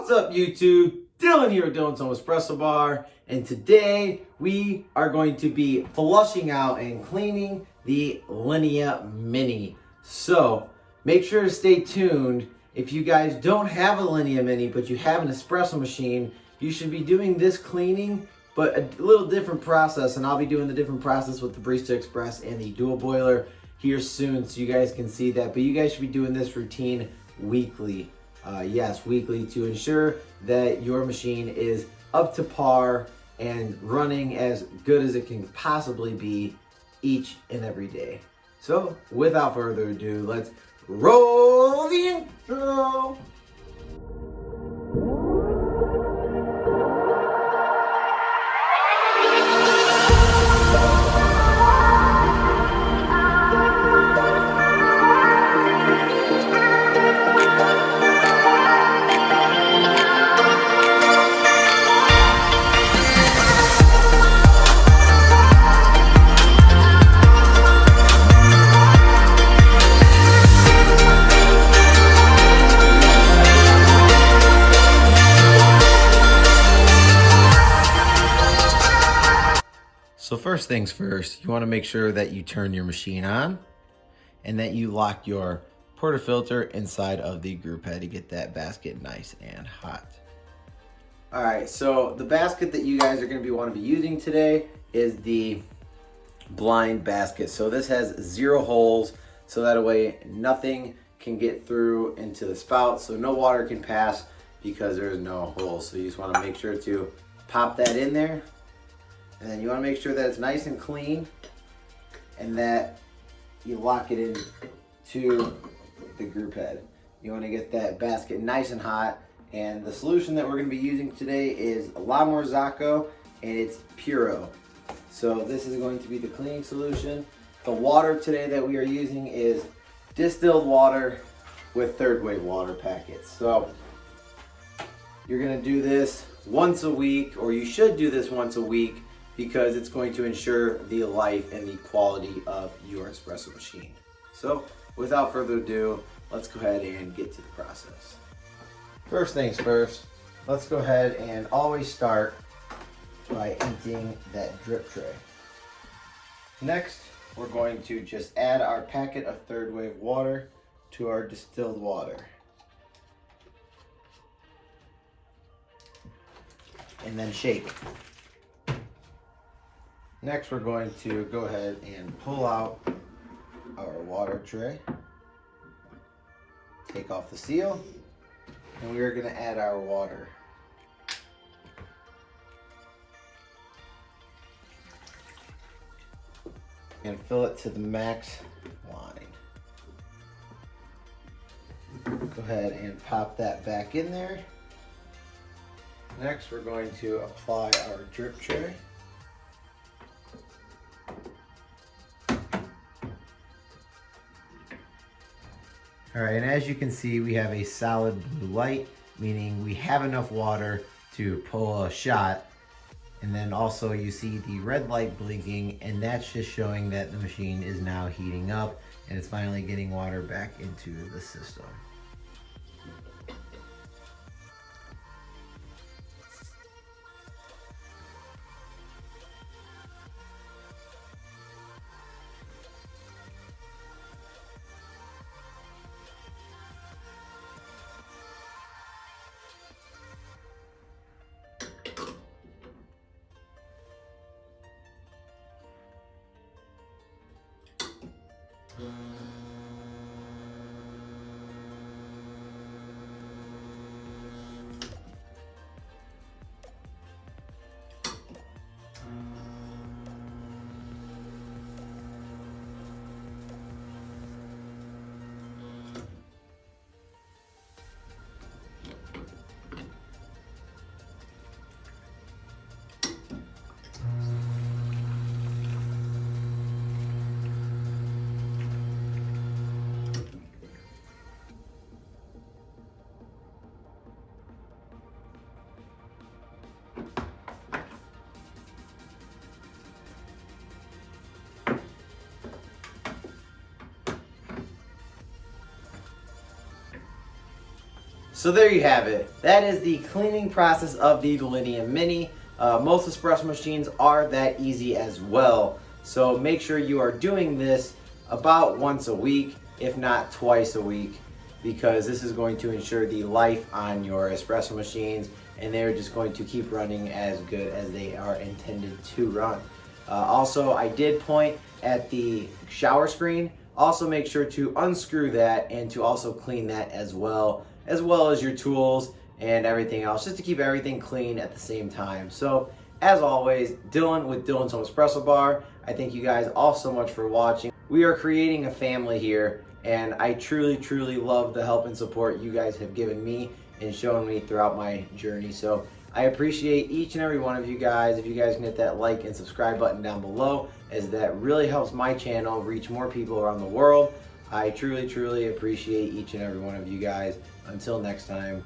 What's up, YouTube? Dylan here with Dylan's Home Espresso Bar, and today we are going to be flushing out and cleaning the Linea Mini. So make sure to stay tuned. If you guys don't have a Linea Mini but you have an espresso machine, you should be doing this cleaning, but a little different process, and I'll be doing the different process with the Barista Express and the dual boiler here soon so you guys can see that. But you guys should be doing this routine weekly. Yes, weekly, to ensure that your machine is up to par and running as good as it can possibly be each and every day. So without further ado, let's roll the intro. So first things first, you want to make sure that you turn your machine on and that you lock your portafilter inside of the group head to get that basket nice and hot. All right, so the basket that you guys are going to want to be using today is the blind basket. So this has 0 holes, so that way nothing can get through into the spout, so no water can pass because there's no holes. So you just want to make sure to pop that in there. And then you want to make sure that it's nice and clean and that you lock it in to the group head. You want to get that basket nice and hot. And the solution that we're going to be using today is La Marzocco, and it's Purro. So this is going to be the cleaning solution. The water today that we are using is distilled water with third wave water packets. So you're going to do this once a week, or you should do this once a week, because it's going to ensure the life and the quality of your espresso machine. So without further ado, let's go ahead and get to the process. First things first, let's go ahead and always start by emptying that drip tray. Next, we're going to just add our packet of third wave water to our distilled water. And then shake. Next, we're going to go ahead and pull out our water tray, take off the seal, and we are going to add our water. And fill it to the max line. Go ahead and pop that back in there. Next, we're going to apply our drip tray. All right, and as you can see, we have a solid blue light, meaning we have enough water to pull a shot. And then also you see the red light blinking, and that's just showing that the machine is now heating up and it's finally getting water back into the system. So there you have it. That is the cleaning process of the Linea Mini. Most espresso machines are that easy as well. So make sure you are doing this about once a week, if not twice a week, because this is going to ensure the life on your espresso machines, and they're just going to keep running as good as they are intended to run. Also, I did point at the shower screen. Also make sure to unscrew that and to also clean that as well as your tools and everything else, just to keep everything clean at the same time. So as always, Dylan with Dylan's Home Espresso Bar, I thank you guys all so much for watching. We are creating a family here, and I truly love the help and support you guys have given me and shown me throughout my journey. So I appreciate each and every one of you guys. If you guys can hit that like and subscribe button down below, as that really helps my channel reach more people around the world. I truly appreciate each and every one of you guys. Until next time,